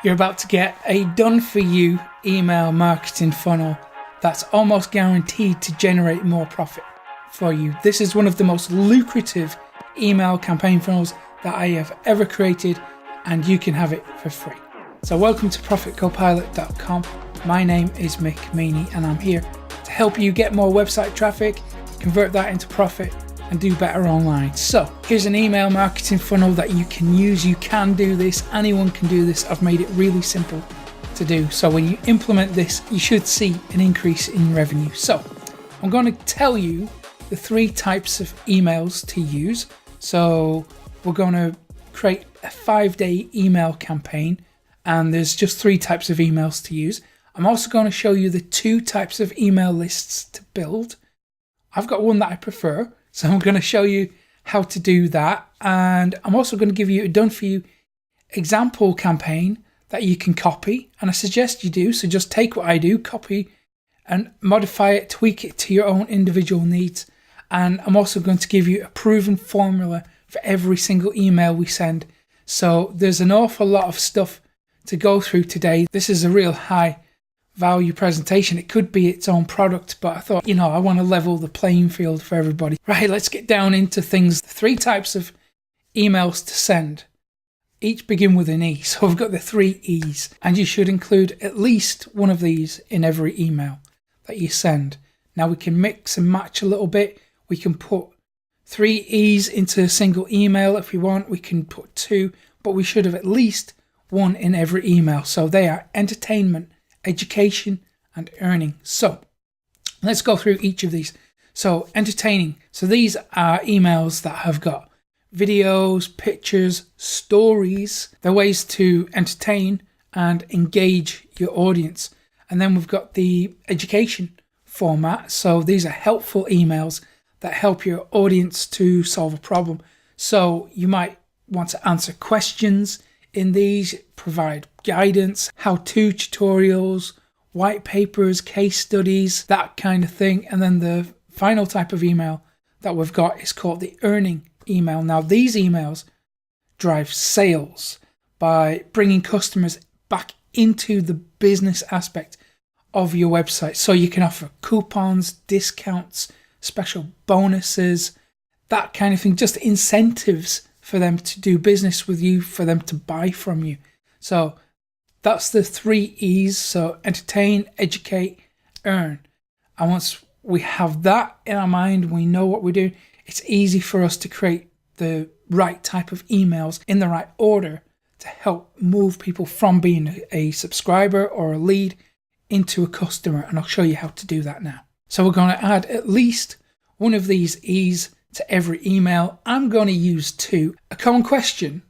You're about to get a done-for-you email marketing funnel that's almost guaranteed to generate more profit for you. This is one of the most lucrative email campaign funnels that I have ever created, and you can have it for free. So welcome to ProfitCopilot.com. My name is Mick Meaney, and I'm here to help you get more website traffic, convert that into profit, and do better online. So here's an email marketing funnel that you can use. You can do this. Anyone can do this. I've made it really simple to do. So when you implement this, you should see an increase in revenue. So I'm going to tell you the 3 types of emails to use. So we're going to create a 5-day email campaign, and there's just 3 types of emails to use. I'm also going to show you the 2 types of email lists to build. I've got one that I prefer, so I'm going to show you how to do that. And I'm also going to give you a done-for-you example campaign that you can copy. And I suggest you do. So just take what I do, copy and modify it, tweak it to your own individual needs. And I'm also going to give you a proven formula for every single email we send. So there's an awful lot of stuff to go through today. This is a real high value presentation. It could be its own product, but I thought, I want to level the playing field for everybody. Right, let's get down into things. 3 types of emails to send. Each begin with an E. So we've got the 3 E's, and you should include at least one of these in every email that you send. Now we can mix and match a little bit. We can put 3 E's into a single email if we want. We can put 2, but we should have at least 1 in every email. So they are entertainment, education, and earning. So let's go through each of these. So entertaining. So these are emails that have got videos, pictures, stories. They're ways to entertain and engage your audience. And then we've got the education format. So these are helpful emails that help your audience to solve a problem. So you might want to answer questions in these, provide guidance, how-to tutorials, white papers, case studies, that kind of thing. And then the final type of email that we've got is called the earning email. Now, these emails drive sales by bringing customers back into the business aspect of your website. So you can offer coupons, discounts, special bonuses, that kind of thing, just incentives for them to do business with you, for them to buy from you. So that's the 3 E's. So entertain, educate, earn. And once we have that in our mind, we know what we're doing, it's easy for us to create the right type of emails in the right order to help move people from being a subscriber or a lead into a customer. And I'll show you how to do that now. So we're going to add at least one of these E's to every email. I'm going to use 2. A common question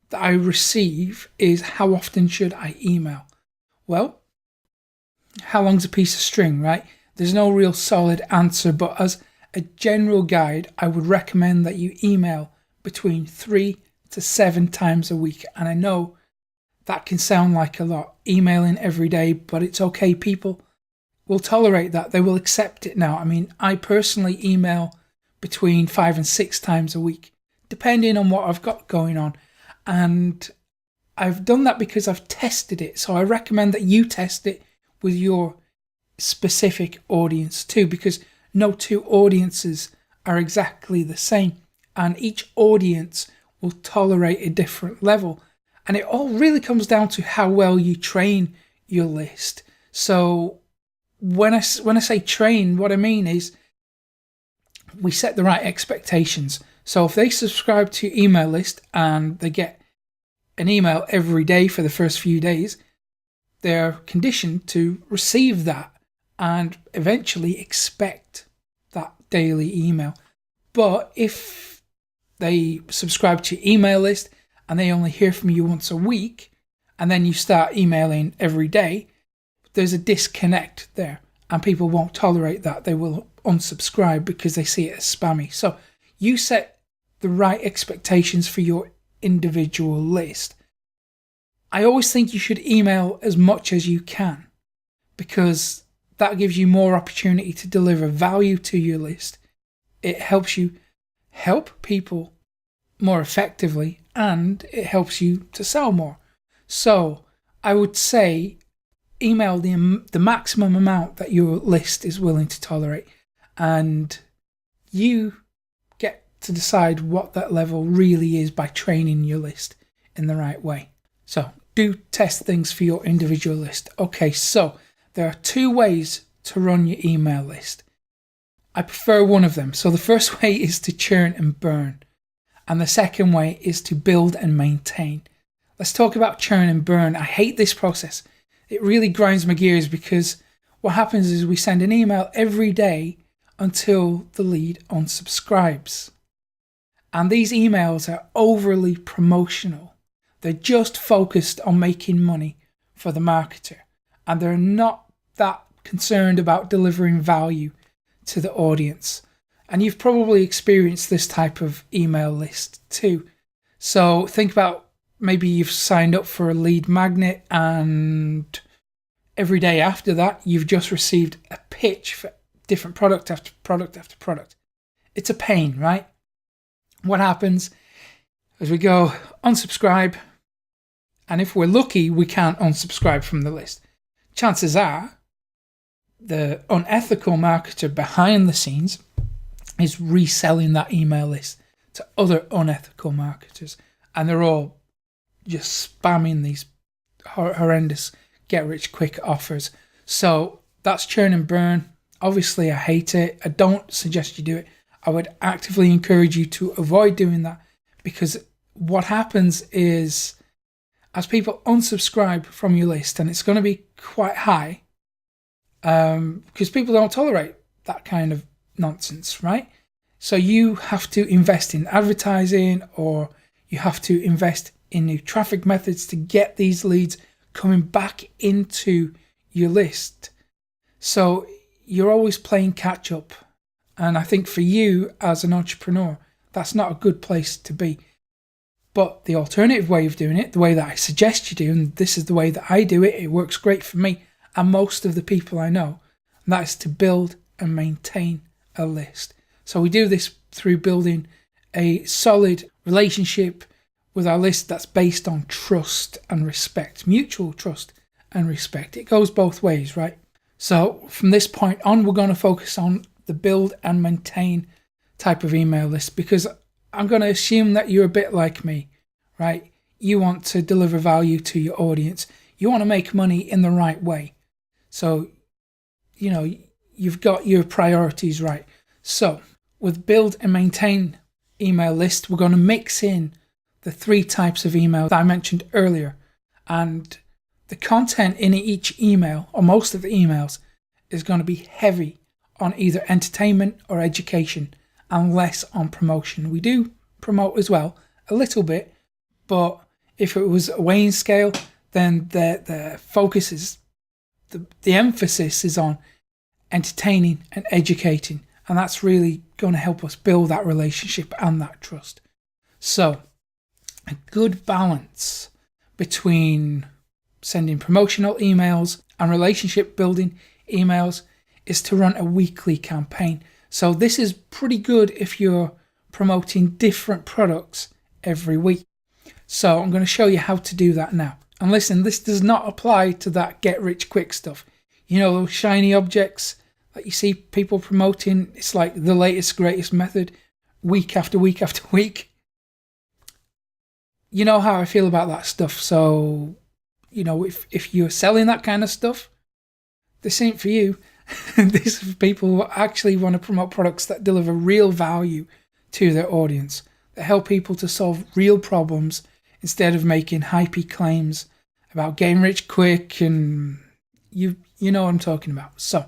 that I receive is, how often should I email? Well, how long's a piece of string, right? There's no real solid answer, but as a general guide, I would recommend that you email between 3 to 7 times a week. And I know that can sound like a lot, emailing every day, but it's okay. People will tolerate that. They will accept it now. I mean, I personally email between 5 and 6 times a week, depending on what I've got going on. And I've done that because I've tested it. So I recommend that you test it with your specific audience too, because no 2 audiences are exactly the same. And each audience will tolerate a different level. And it all really comes down to how well you train your list. So when I say train, what I mean is we set the right expectations. So if they subscribe to your email list and they get an email every day for the first few days, they're conditioned to receive that and eventually expect that daily email. But if they subscribe to your email list and they only hear from you once a week, and then you start emailing every day, there's a disconnect there, and people won't tolerate that. They will unsubscribe because they see it as spammy. So you set the right expectations for your individual list. I always think you should email as much as you can, because that gives you more opportunity to deliver value to your list. It helps you help people more effectively, and it helps you to sell more. So I would say email the maximum amount that your list is willing to tolerate, and you get to decide what that level really is by training your list in the right way. So do test things for your individual list. Okay, so there are 2 ways to run your email list. I prefer one of them. So the first way is to churn and burn, and the second way is to build and maintain. Let's talk about churn and burn. I hate this process. It really grinds my gears, because what happens is we send an email every day until the lead unsubscribes. And these emails are overly promotional. They're just focused on making money for the marketer, and they're not that concerned about delivering value to the audience. And you've probably experienced this type of email list too. So think about, maybe you've signed up for a lead magnet, and every day after that, you've just received a pitch for different product after product after product. It's a pain, right? What happens is we go unsubscribe, and if we're lucky, we can't unsubscribe from the list. Chances are the unethical marketer behind the scenes is reselling that email list to other unethical marketers, and they're all just spamming these horrendous get-rich-quick offers. So that's churn and burn. Obviously, I hate it. I don't suggest you do it. I would actively encourage you to avoid doing that, because what happens is, as people unsubscribe from your list, and it's going to be quite high, because people don't tolerate that kind of nonsense, right? So you have to invest in advertising, or you have to invest in new traffic methods to get these leads coming back into your list. So you're always playing catch up. And I think for you as an entrepreneur, that's not a good place to be. But the alternative way of doing it, the way that I suggest you do, and this is the way that I do it, it works great for me and most of the people I know, and that is to build and maintain a list. So we do this through building a solid relationship with our list that's based on trust and respect, mutual trust and respect. It goes both ways, right? So from this point on, we're going to focus on the build and maintain type of email list, because I'm going to assume that you're a bit like me, right? You want to deliver value to your audience. You want to make money in the right way. So, you've got your priorities right. So with build and maintain email list, we're going to mix in the 3 types of email that I mentioned earlier. And the content in each email, or most of the emails, is going to be heavy on either entertainment or education, and less on promotion. We do promote as well, a little bit, but if it was a weighing scale, then the focus is, the emphasis is on entertaining and educating, and that's really going to help us build that relationship and that trust. So a good balance between sending promotional emails and relationship building emails is to run a weekly campaign. So this is pretty good if you're promoting different products every week. So I'm going to show you how to do that now. And listen, this does not apply to that get rich quick stuff. You know, those shiny objects that you see people promoting, it's like the latest, greatest method, week after week after week. You know how I feel about that stuff. So, if you're selling that kind of stuff, this ain't for you. This is for people who actually want to promote products that deliver real value to their audience, that help people to solve real problems instead of making hypey claims about getting rich quick, and you know what I'm talking about. So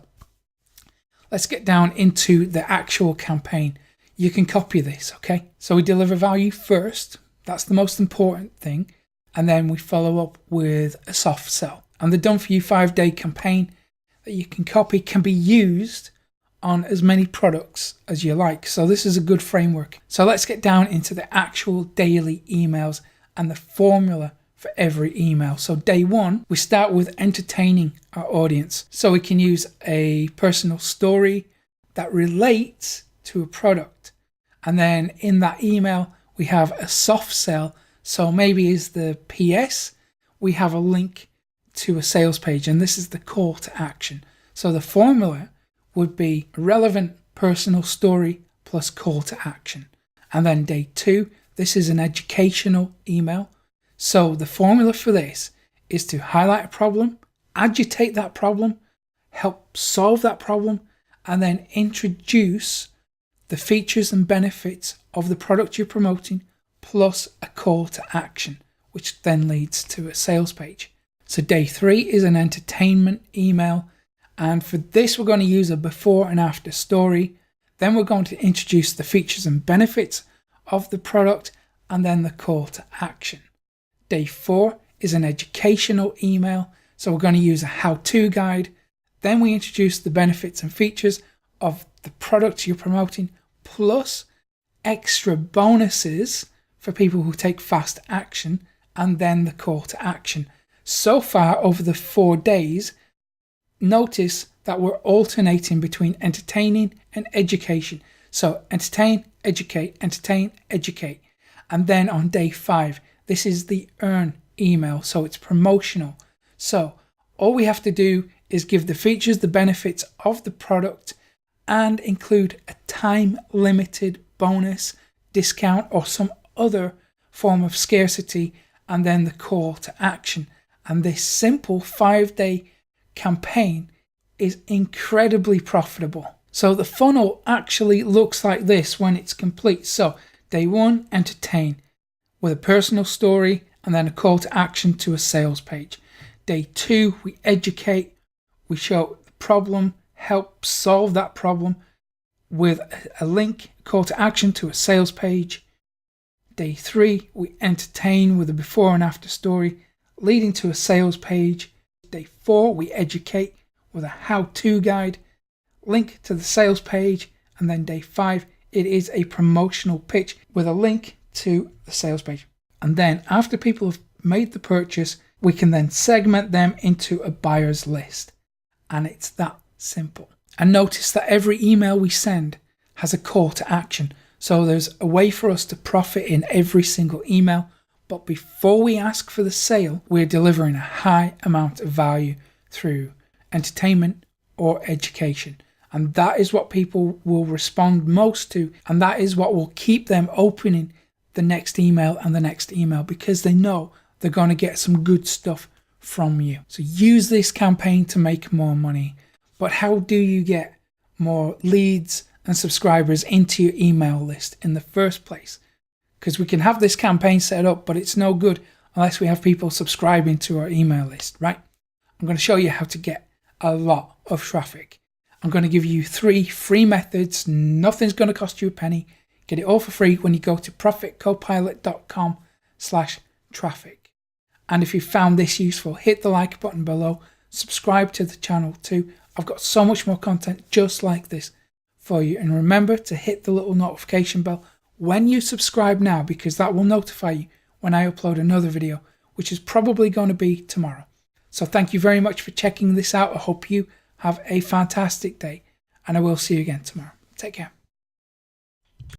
let's get down into the actual campaign. You can copy this, okay? So we deliver value first. That's the most important thing. And then we follow up with a soft sell. And the Done For You 5-day campaign that you can copy can be used on as many products as you like. So this is a good framework. So let's get down into the actual daily emails and the formula for every email. So day 1, we start with entertaining our audience. So we can use a personal story that relates to a product. And then in that email, we have a soft sell. So maybe as the PS, we have a link to a sales page, and this is the call to action. So the formula would be a relevant personal story plus call to action. And then day 2, this is an educational email. So the formula for this is to highlight a problem, agitate that problem, help solve that problem, and then introduce the features and benefits of the product you're promoting, plus a call to action, which then leads to a sales page. So day 3 is an entertainment email. And for this, we're going to use a before and after story. Then we're going to introduce the features and benefits of the product, and then the call to action. Day 4 is an educational email. So we're going to use a how-to guide. Then we introduce the benefits and features of the product you're promoting, plus extra bonuses for people who take fast action, and then the call to action. So far over the 4 days, notice that we're alternating between entertaining and education. So entertain, educate, entertain, educate. And then on day 5, this is the earn email. So it's promotional. So all we have to do is give the features, the benefits of the product, and include a time limited bonus, discount, or some other form of scarcity, and then the call to action. And this simple 5-day campaign is incredibly profitable. So the funnel actually looks like this when it's complete. So day 1, entertain with a personal story and then a call to action to a sales page. Day 2, we educate, we show the problem, help solve that problem with a link, call to action to a sales page. Day 3, we entertain with a before and after story leading to a sales page. Day 4, we educate with a how-to guide, link to the sales page. And then day 5, it is a promotional pitch with a link to the sales page. And then after people have made the purchase, we can then segment them into a buyer's list. And it's that simple. And notice that every email we send has a call to action. So there's a way for us to profit in every single email. But before we ask for the sale, we're delivering a high amount of value through entertainment or education. And that is what people will respond most to. And that is what will keep them opening the next email and the next email, because they know they're going to get some good stuff from you. So use this campaign to make more money. But how do you get more leads and subscribers into your email list in the first place? Because we can have this campaign set up, but it's no good unless we have people subscribing to our email list, right? I'm going to show you how to get a lot of traffic. I'm going to give you 3 free methods. Nothing's going to cost you a penny. Get it all for free when you go to profitcopilot.com/traffic. And if you found this useful, hit the like button below. Subscribe to the channel too. I've got so much more content just like this for you. And remember to hit the little notification bell when you subscribe now, because that will notify you when I upload another video, which is probably going to be tomorrow. So thank you very much for checking this out. I hope you have a fantastic day, and I will see you again tomorrow. Take care.